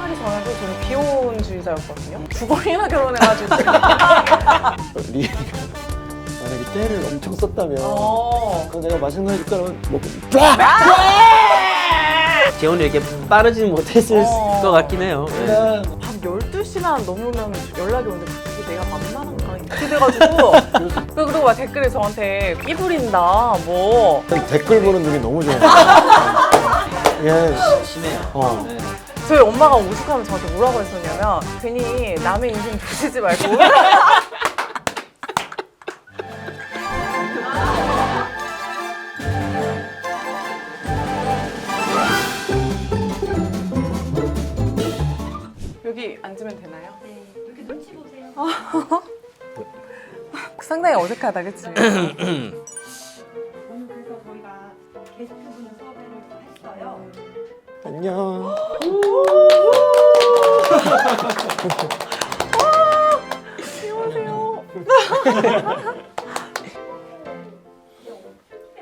하기 전에도 저는 비혼주의자였거든요. 두 번이나 결혼해가지고. 리에가 만약에 떼를 엄청 썼다면 그럼 내가 맛있는 거 해줄까 하면 먹고 재혼을 이렇게 빠르지는 못했을 것 같긴 해요. 네. 밤 12시만 넘으면 연락이 오는데 그게 내가 만만한가 이렇게 돼가지고 그리고 막 댓글에 저한테 끼 부린다 뭐 댓글 보는 눈이 너무 좋아. 예. 심해요. 네. 저희 엄마가 오죽하면 저한테 뭐라고 했었냐면 괜히 남의 인생 부시지 말고 여기 앉으면 되나요? 네, 이렇게 눈치 보세요. 상당히 어색하다 그치? 오늘 그래서 저희가 게스트분을 섭외를 했어요. 안녕. 안녕하세요.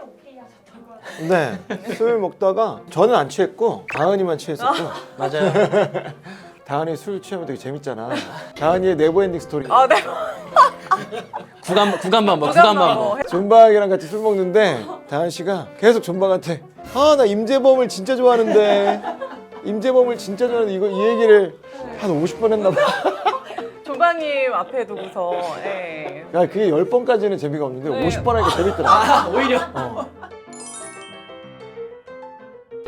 오케이 하셨다고 하더라고요. 네. 술 먹다가 저는 안 취했고 다은이만 취했었고 맞아요. 다은이 술 취하면 되게 재밌잖아. 다은이의 네버엔딩 스토리. 아, 네. 구간만 봐. 존박이랑 같이 술 먹는데 다은 씨가 계속 존박한테 나 임재범을 진짜 좋아하는데 임재범을 진짜 좋아하는데 이 얘기를 한 50번 했나 봐. 조방님 앞에 두고서 예. 야, 그게 10번까지는 재미가 없는데 네. 50번 하니까 재밌더라. 오히려.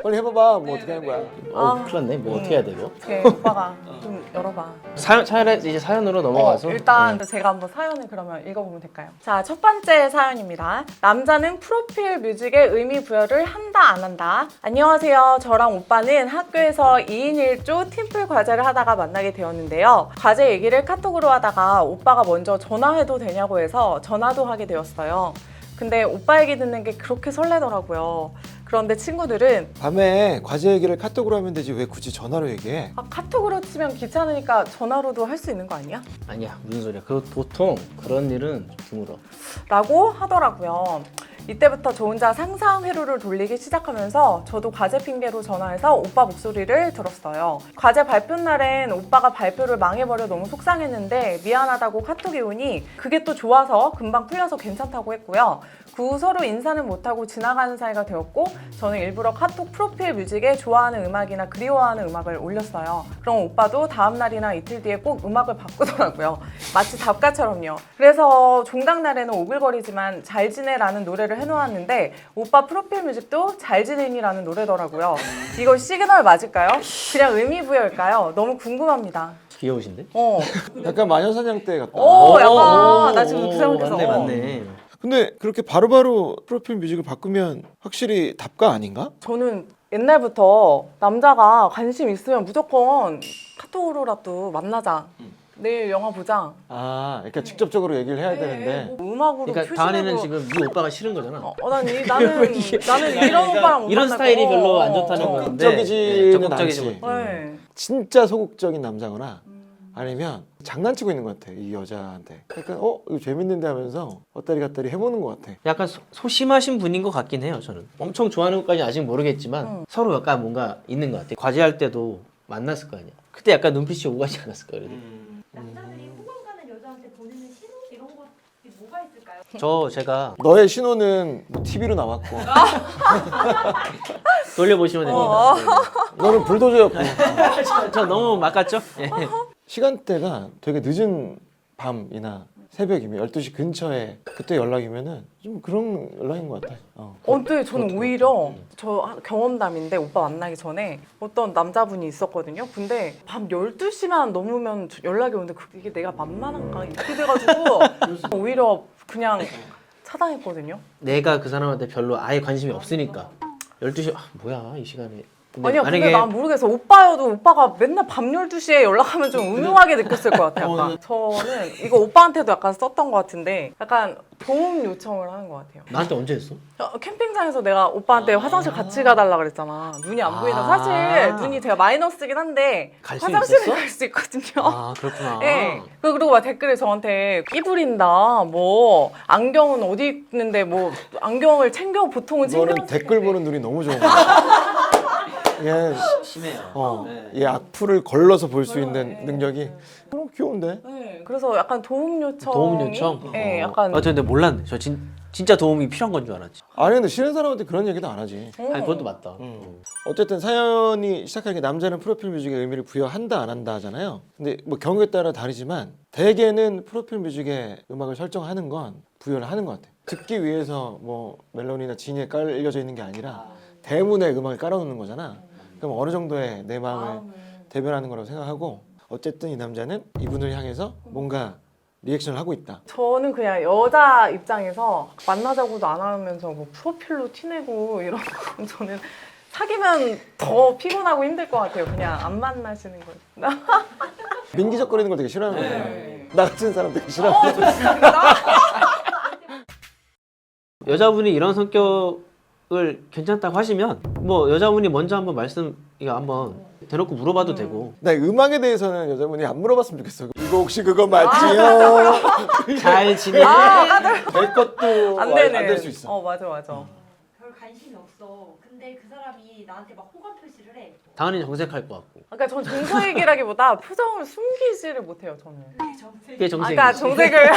빨리 해봐봐. 뭐 어떻게 하는 거야? 큰일 났네. 뭐 어떻게 해야 되고? 오케이, 오빠가 좀 열어봐. 이제 사연으로 넘어가서. 일단 제가 한번 사연을 그러면 읽어보면 될까요? 자, 첫 번째 사연입니다. 남자는 프로필 뮤직에 의미 부여를 한다 안 한다. 안녕하세요. 저랑 오빠는 학교에서 2인 1조 팀플 과제를 하다가 만나게 되었는데요. 과제 얘기를 카톡으로 하다가 오빠가 먼저 전화해도 되냐고 해서 전화도 하게 되었어요. 근데 오빠 얘기 듣는 게 그렇게 설레더라고요. 그런데 친구들은 밤에 과제 얘기를 카톡으로 하면 되지 왜 굳이 전화로 얘기해? 카톡으로 치면 귀찮으니까 전화로도 할 수 있는 거 아니야? 아니야, 무슨 소리야. 보통 그런 일은 좀 드물어. 라고 하더라고요. 이때부터 저 혼자 상상 회로를 돌리기 시작하면서 저도 과제 핑계로 전화해서 오빠 목소리를 들었어요. 과제 발표 날엔 오빠가 발표를 망해버려 너무 속상했는데 미안하다고 카톡이 오니 그게 또 좋아서 금방 풀려서 괜찮다고 했고요. 그 후 서로 인사는 못하고 지나가는 사이가 되었고 저는 일부러 카톡 프로필 뮤직에 좋아하는 음악이나 그리워하는 음악을 올렸어요. 그럼 오빠도 다음 날이나 이틀 뒤에 꼭 음악을 바꾸더라고요. 마치 답가처럼요. 그래서 종강 날에는 오글거리지만 잘 지내라는 노래를 해놓았는데 오빠 프로필 뮤직도 잘 지내니라는 노래더라고요. 이거 시그널 맞을까요? 그냥 의미 부여일까요? 너무 궁금합니다. 귀여우신데? 약간 마녀사냥 때 같다. 약간 나 지금 그 생각해서 맞네. 근데 그렇게 바로바로 프로필 뮤직을 바꾸면 확실히 답가 아닌가? 저는 옛날부터 남자가 관심 있으면 무조건 카톡으로라도 만나자. 내일 영화 보자. 그러니까 직접적으로 얘기를 해야 되는데 뭐 음악으로 그러니까 표시하고. 다은이는 지금 네 오빠가 싫은 거잖아. 나는 이런 오빠랑 못 이런 만날 스타일이 거. 별로 안 좋다는 건데. 적극적이지는 적극적이지 않지. 못해. 네. 진짜 소극적인 남자거나 아니면 장난치고 있는 것 같아 이 여자한테. 그러니까 이거 재밌는데 하면서 왔다리 갔다리 해보는 것 같아. 약간 소심하신 분인 것 같긴 해요. 저는 엄청 좋아하는 것까지 아직 모르겠지만 서로 약간 뭔가 있는 것 같아. 과제할 때도 만났을 거 아니야. 그때 약간 눈빛이 오가지 않았을까 그래도. 남자들이 호감 가는 여자한테 보내는 신호 이런 것이 뭐가 있을까요? 제가 너의 신호는 뭐 TV로 나왔고 돌려보시면 됩니다. 너는 불도저였고 저 너무 막았죠? 예. 시간대가 되게 늦은 밤이나 새벽이면 12시 근처에 그때 연락이면은 좀 그런 연락인 것 같아. 근데 저는 오히려 저 경험담인데 오빠 만나기 전에 어떤 남자분이 있었거든요. 근데 밤 12시만 넘으면 연락이 오는데 그게 내가 만만한가 이렇게 돼가지고 오히려 그냥 차단했거든요. 내가 그 사람한테 별로 아예 관심이 없으니까 12시 뭐야 이 시간에. 아니야, 근데 난 모르겠어. 오빠여도 오빠가 맨날 밤 12시에 연락하면 좀 음흉하게 느꼈을 것 같아요. 약간. 저는 이거 오빠한테도 약간 썼던 것 같은데 약간 도움 요청을 하는 것 같아요. 나한테 언제 했어? 캠핑장에서 내가 오빠한테 화장실 같이 가달라 그랬잖아. 눈이 안 보인다. 사실 눈이 제가 마이너스긴 한데 갈수 화장실은 있었어? 갈 수 있거든요. 아 그렇구나. 네. 그리고 막 댓글에 저한테 끼 부린다. 뭐 안경은 어디 있는데 뭐 안경을 챙겨 보통은 챙겨. 너는 댓글 보는 눈이 너무 좋은 거야. 얘 심해요. 네. 얘 악플을 걸러서 볼 수 걸러네. 있는 능력이 너무 귀여운데. 네. 그래서 약간 도움 요청. 도움 요청? 네, 약간. 근데 몰랐네. 저 진짜 도움이 필요한 건 줄 알았지. 아니 근데 싫은 사람한테 그런 얘기도 안 하지. 아니 그것도 맞다. 어쨌든 사연이 시작하는 게 남자는 프로필 뮤직에 의미를 부여한다 안 한다 하잖아요. 근데 뭐 경우에 따라 다르지만 대개는 프로필 뮤직에 음악을 설정하는 건 부여를 하는 것 같아. 듣기 위해서 뭐 멜론이나 진이에 깔려져 있는 게 아니라 대문에 음악을 깔아놓는 거잖아. 그럼 어느 정도의 내 마음을 대변하는 거라고 생각하고 어쨌든 이 남자는 이분을 향해서 뭔가 리액션을 하고 있다. 저는 그냥 여자 입장에서 만나자고도 안 하면서 뭐 프로필로 티내고 이런 건 저는 사귀면 더 피곤하고 힘들 것 같아요. 그냥 안 만나시는 거. 민기적거리는 걸 되게 싫어하는 거야. 네. 나 같은 사람 되게 싫어하는 거야. 여자분이 이런 성격을 괜찮다고 하시면 뭐 여자분이 먼저 한번 이거 한번 대놓고 물어봐도 되고 나 음악에 대해서는 여자분이 안 물어봤으면 좋겠어. 이거 혹시 그거 맞지요? 잘 지내. 될 것도 안 안 되는. 될 수 있어. 맞아. 별 관심이 없어. 근데 그 사람이 나한테 막 호감 표시를 해. 당연히 정색할 것 같고. 그러니까 전 정색이라기보다 표정을 숨기지를 못해요. 저는. 그게 정색이지. 아까 정색을.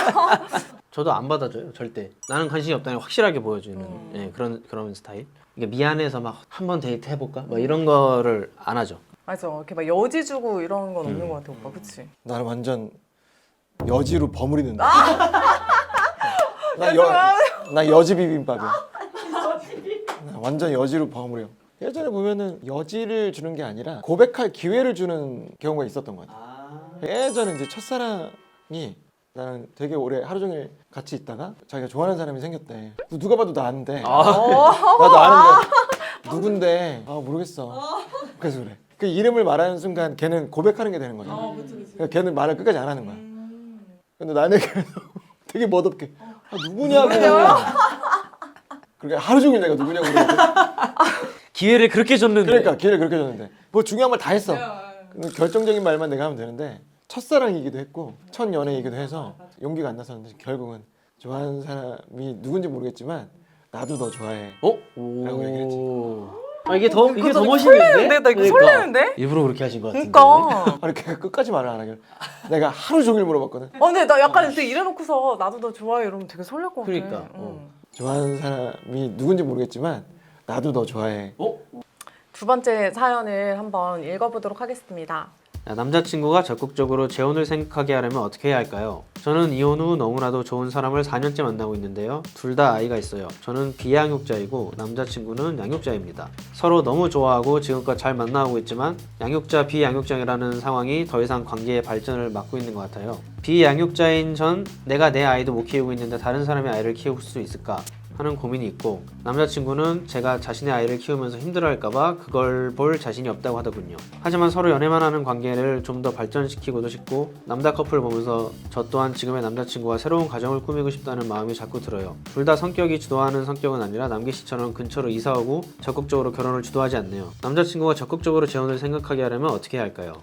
저도 안 받아줘요 절대. 나는 관심이 없다는 걸 확실하게 보여주는 예, 그런 스타일. 이게 미안해서 막 한번 데이트 해볼까? 뭐 이런 거를 안 하죠. 맞아. 이렇게 막 여지 주고 이런 건 없는 것 같아, 오빠. 그치? 나는 완전 여지로 버무리는데. 아! 나 여지 비빔밥이야. 나 완전 여지로 버무려. 예전에 보면은 여지를 주는 게 아니라 고백할 기회를 주는 경우가 있었던 것 같아. 예전에 이제 첫사랑이 나는 되게 오래 하루 종일 같이 있다가 자기가 좋아하는 사람이 생겼대. 누가 봐도 나 아는데. 나도 아는데. 누군데? 모르겠어. 그래서 그래. 그 이름을 말하는 순간 걔는 고백하는 게 되는 거잖아. 그러니까 걔는 말을 끝까지 안 하는 거야. 근데 나에게는 되게 멋없게 누구냐고. 그러니까 하루 종일 내가 누구냐고 그러거든. 기회를 그렇게 줬는데. 그러니까 기회를 그렇게 줬는데 뭐 중요한 말 다 했어. 근데 결정적인 말만 내가 하면 되는데 첫사랑이기도 했고 첫 연애이기도 해서 용기가 안 나섰는데 결국은 좋아하는 사람이 누군지 모르겠지만 나도 너 좋아해. 라고 얘기를 했지. 이게 더 되게 멋있는데? 설레는데? 나 이거 설레는데? 일부러 그렇게 하신 것 같은데. 그러니까. 아니 걔가 끝까지 말을 안 하길래 내가 하루 종일 물어봤거든. 근데 나 약간 근데 이래놓고서 나도 너 좋아해 이러면 되게 설렐 것 같아. 그러니까, 좋아하는 사람이 누군지 모르겠지만 나도 너 좋아해. 두 번째 사연을 한번 읽어보도록 하겠습니다. 남자친구가 적극적으로 재혼을 생각하게 하려면 어떻게 해야 할까요? 저는 이혼 후 너무나도 좋은 사람을 4년째 만나고 있는데요. 둘 다 아이가 있어요. 저는 비양육자이고 남자친구는 양육자입니다. 서로 너무 좋아하고 지금껏 잘 만나고 있지만 양육자 비양육자라는 상황이 더 이상 관계의 발전을 막고 있는 것 같아요. 비양육자인 전 내가 내 아이도 못 키우고 있는데 다른 사람의 아이를 키울 수 있을까 하는 고민이 있고 남자친구는 제가 자신의 아이를 키우면서 힘들어할까봐 그걸 볼 자신이 없다고 하더군요. 하지만 서로 연애만 하는 관계를 좀 더 발전시키고도 싶고 남자 커플을 보면서 저 또한 지금의 남자친구와 새로운 가정을 꾸미고 싶다는 마음이 자꾸 들어요. 둘 다 성격이 주도하는 성격은 아니라 남기씨처럼 근처로 이사오고 적극적으로 결혼을 주도하지 않네요. 남자친구가 적극적으로 재혼을 생각하게 하려면 어떻게 해야 할까요?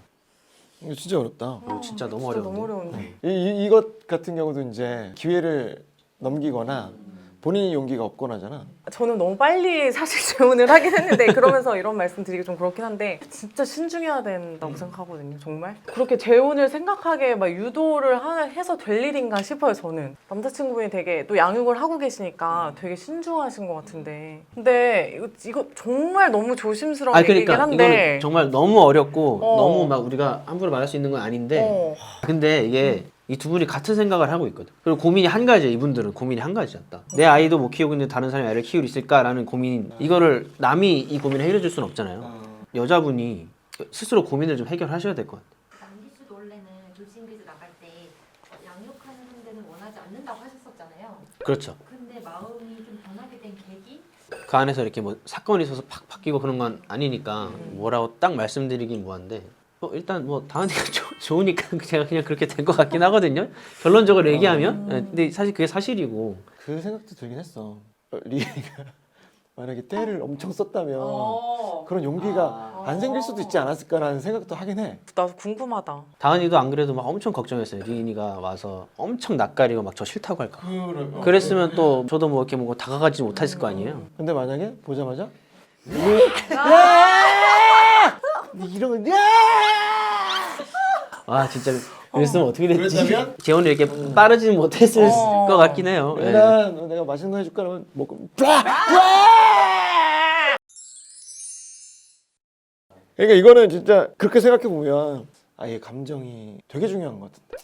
이거 진짜 어렵다. 진짜 너무 진짜 어려운데. 너무 어려운데. 이것 같은 경우도 이제 기회를 넘기거나 본인이 용기가 없거나잖아. 저는 너무 빨리 사실 재혼을 하긴 했는데 그러면서 이런 말씀 드리기 좀 그렇긴 한데 진짜 신중해야 된다고 생각하거든요. 정말 그렇게 재혼을 생각하게 막 유도를 해서 될 일인가 싶어요. 저는 남자친구분이 되게 또 양육을 하고 계시니까 되게 신중하신 것 같은데 근데 이거 정말 너무 조심스러운 얘기긴 그러니까 한데 이거는 정말 너무 어렵고 어. 너무 막 우리가 함부로 말할 수 있는 건 아닌데 근데 이게 이 두 분이 같은 생각을 하고 있거든. 그리고 고민이 한 가지야. 이분들은 고민이 한 가지였다. 내 아이도 못 키우고 있는데 다른 사람이 아이를 키울 수 있을까라는 고민. 이거를 남이 이 고민을 해결해 줄 수는 없잖아요. 여자분이 스스로 고민을 좀 해결하셔야 될 것 같아. 남기수도 원래는 돌싱비즈 나갈 때 양육하는 데는 원하지 않는다고 하셨었잖아요. 그렇죠. 근데 마음이 좀 변하게 된 계기? 그 안에서 이렇게 뭐 사건이 있어서 팍 바뀌고 그런 건 아니니까 뭐라고 딱 말씀드리긴 뭐한데 일단 뭐 다은이가 좋으니까 제가 그냥 그렇게 된 것 같긴 하거든요. 결론적으로 얘기하면. 근데 사실 그게 사실이고. 그 생각도 들긴 했어. 리가 만약에 때를 엄청 썼다면 그런 용기가 안 생길 수도 있지 않았을까라는 생각도 하긴 해. 나도 궁금하다. 다은이도 안 그래도 막 엄청 걱정했어요. 리인이가 와서 엄청 낯가리고 막 저 싫다고 할까. 그랬으면 또 저도 뭐 이렇게 뭐 다가가지 못했을 거 아니에요. 근데 만약에 보자마자 이런 거 와 진짜 그랬으면 어떻게 됐지? 그랬다면? 재원이 이렇게 빠르지는 못했을 것 같긴 해요. 예. 내가 맛있는 거 해줄까 그러면 먹고 그러니까 이거는 진짜 그렇게 생각해 보면 아예 감정이 되게 중요한 것 같은데.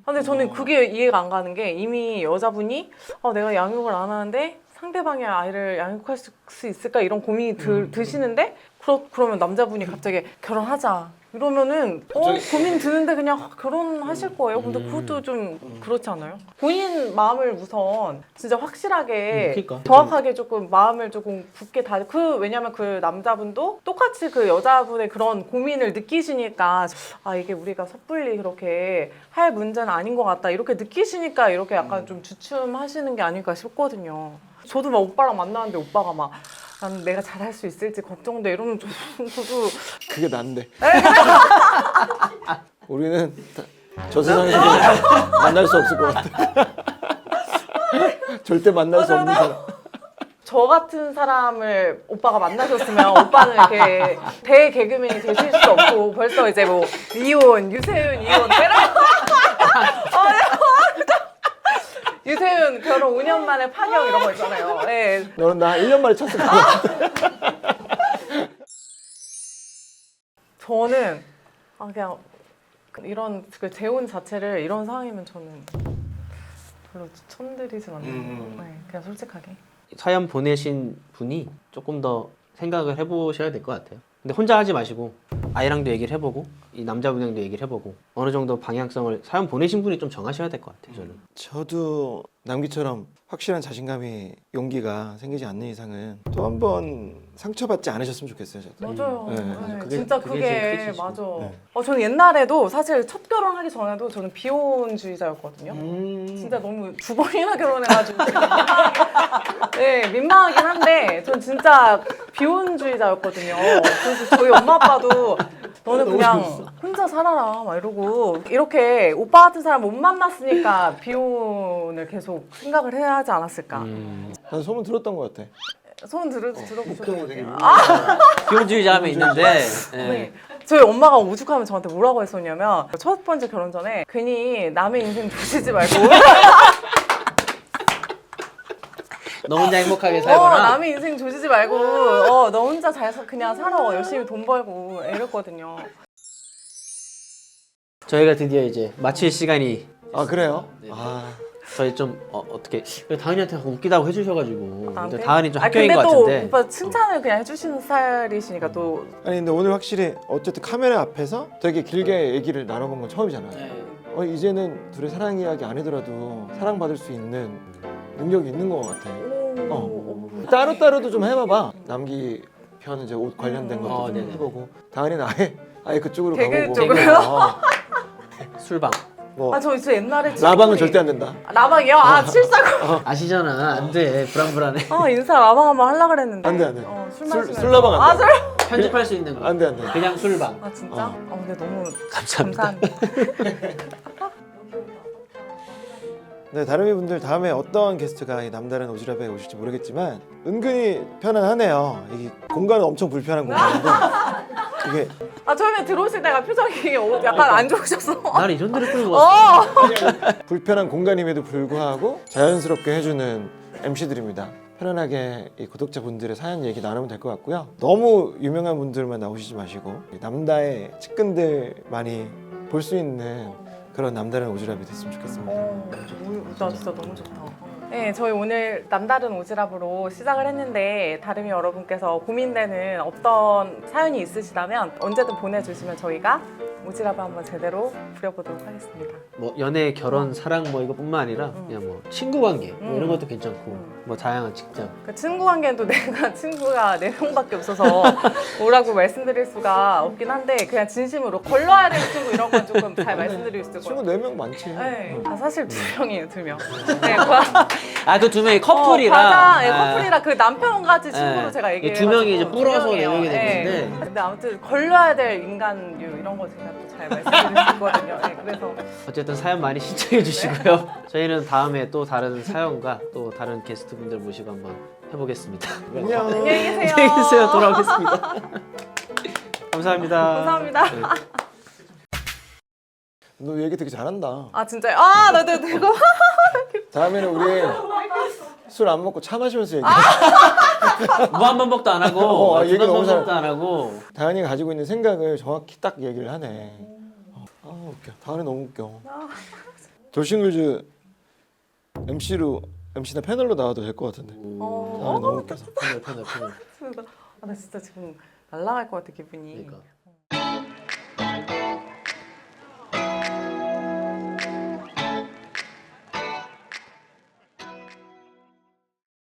근데 저는 그게 이해가 안 가는 게 이미 여자분이 내가 양육을 안 하는데 상대방의 아이를 양육할 수 있을까 이런 고민이 드시는데 그러면 남자분이 갑자기 결혼하자 이러면은 고민 드는데 그냥 결혼하실 거예요. 근데 그것도 좀 그렇지 않아요? 본인 마음을 우선 진짜 확실하게 그러니까. 정확하게 조금 마음을 조금 굳게 왜냐면 그 남자분도 똑같이 그 여자분의 그런 고민을 느끼시니까 이게 우리가 섣불리 그렇게 할 문제는 아닌 것 같다 이렇게 느끼시니까 이렇게 약간 좀 주춤하시는 게 아닐까 싶거든요. 저도 막 오빠랑 만나는데 오빠가 막 난 내가 잘할 수 있을지 걱정돼 이러면 저도 그게 난데. 우리는 저 세상에서 만날 수 없을 것 같아. 절대 만날 수 없는 사람. 저 같은 사람을 오빠가 만나셨으면 오빠는 이렇게 대개그맨이 되실 수 없고 벌써 이제 뭐 이혼, 유세윤 이혼 유세윤 결혼 5년 만에 파경 이런 거 있잖아요. 네. 너는 나 1년 만에 쳤을 거야. 저는 그냥 이런 그 재혼 자체를 이런 상황이면 저는 별로 추천드리진 않는 네, 그냥 솔직하게. 사연 보내신 분이 조금 더 생각을 해보셔야 될 것 같아요. 근데 혼자 하지 마시고 아이랑도 얘기를 해보고 이 남자분이랑도 얘기를 해보고 어느 정도 방향성을 사연 보내신 분이 좀 정하셔야 될 것 같아요. 저는. 저도 남기처럼 확실한 자신감이 용기가 생기지 않는 이상은 또 한 번 상처받지 않으셨으면 좋겠어요. 저도. 맞아요. 네. 네, 그게- 진짜 그게 제일 그게 크지, 맞아. 네. 저는 옛날에도 사실 첫 결혼하기 전에도 저는 비혼주의자였거든요. 진짜 너무 두 번이나 결혼해가지고 네 민망하긴 한데 전 진짜 비혼주의자였거든요. 그래서 저희 엄마 아빠도 너는 그냥 혼자 살아라 막 이러고 이렇게 오빠 같은 사람 못 만났으니까 비혼을 계속 생각을 해야 하지 않았을까. 난 소문 들었던 것 같아. 소문 목동은 들어보셨나요? 되게 비혼주의자 하면 있는데 예. 네. 저희 엄마가 오죽하면 저한테 뭐라고 했었냐면 첫 번째 결혼 전에 괜히 남의 인생 보시지 말고 너 혼자 행복하게 살거나 남의 인생 조지지 말고 너 혼자 그냥 살아 열심히 돈 벌고 이랬거든요. 저희가 드디어 이제 마칠 시간이 아 그래요? 네. 아 저희 좀 어떻게 다은이한테 웃기다고 해주셔가지고 나한테? 근데 다은이 좀 학교인 것 근데 같은데 또 오빠 칭찬을 그냥 해주시는 스타일이시니까 또 아니 근데 오늘 확실히 어쨌든 카메라 앞에서 되게 길게 얘기를 나눠본 건 처음이잖아요. 이제는 둘의 사랑 이야기 안 하더라도 사랑받을 수 있는 능력이 있는 것 같아. 따로따로도 좀 해봐봐. 남기 편은 이제 옷 관련된 것도 좀 네네. 해보고 다은이는 아예 그쪽으로 개그 가보고 쪽으로요? 술방 뭐 저 진짜 옛날에 라방은 친구들이- 절대 안 된다. 라방이요? 실사고 아시잖아 안돼 불안불안해 인스타 라방 한번 하려고 그랬는데 안 돼, 안 돼. 술 술- 마시면서 술 라방 안 돼. 술? 편집할 수 있는 거 안 돼, 안 돼. 그냥 술방 진짜? 근데 너무 감사합니다. 감사합니다. 네, 다름이 분들 다음에 어떤 게스트가 이 남다른 오지랖에 오실지 모르겠지만 은근히 편안하네요. 이 공간은 엄청 불편한 공간인데 이게 처음에 들어오실 때가 표정이 약간 안 좋으셔서 나를 이런 데를 끌고 왔어 불편한 공간임에도 불구하고 자연스럽게 해주는 MC들입니다. 편안하게 이 구독자분들의 사연 얘기 나누면 될 것 같고요. 너무 유명한 분들만 나오시지 마시고 이 남다의 측근들 많이 볼 수 있는 그런 남다른 오지랖이 됐으면 좋겠습니다. 나 진짜 너무 좋다. 네, 저희 오늘 남다른 오지랖으로 시작을 했는데 다름이 여러분께서 고민되는 어떤 사연이 있으시다면 언제든 보내주시면 저희가 오지랖을 한번 제대로 부려보도록 하겠습니다. 뭐 연애 결혼 사랑 뭐 이거뿐만 아니라 그냥 뭐 친구 관계 뭐 이런 것도 괜찮고 뭐 다양한 직장 그 친구 관계도 내가 친구가 4명밖에 없어서 뭐라고 말씀드릴 수가 없긴 한데 그냥 진심으로 걸러야 될 친구 이런 건 조금 잘 말씀드릴 수 있을 것 친구 같아요. 4명 많지. 네, 사실 2명이에요, 2명. 네, 그 두 명이 커플이라 커플이라 그 남편까지 친구로 네. 제가 이 얘기해가지고 두 명이 이제 불어서 두 명이에요. 네 명이 네. 됐는데. 근데 아무튼 걸러야 될 인간류 이런 거 제가 또 잘 말씀드릴 수 있거든요. 네, 그래서 어쨌든 사연 많이 신청해 주시고요. 저희는 다음에 또 다른 사연과 또 다른 게스트분들 모시고 한번 해보겠습니다. 안녕. 안녕히 계세요. 안녕히 계세요. 돌아오겠습니다. 감사합니다. 감사합니다. 네. 너 얘기 되게 잘한다. 아 진짜요? 아, 네, 이거 다음에는 우리 술 안 먹고 차 마시면서 얘기해. 무한 반복도 안 하고 얘기 중간 너무 반복도 안 하고. 다현이가 가지고 있는 생각을 정확히 딱 얘기를 하네. 아 웃겨. 다현이 너무 웃겨. 돌싱글즈 MC나 패널로 나와도 될 것 같은데. 다현이 너무 웃겨서. 패널. 나 진짜 지금 날아갈 것 같아 기분이. 그러니까.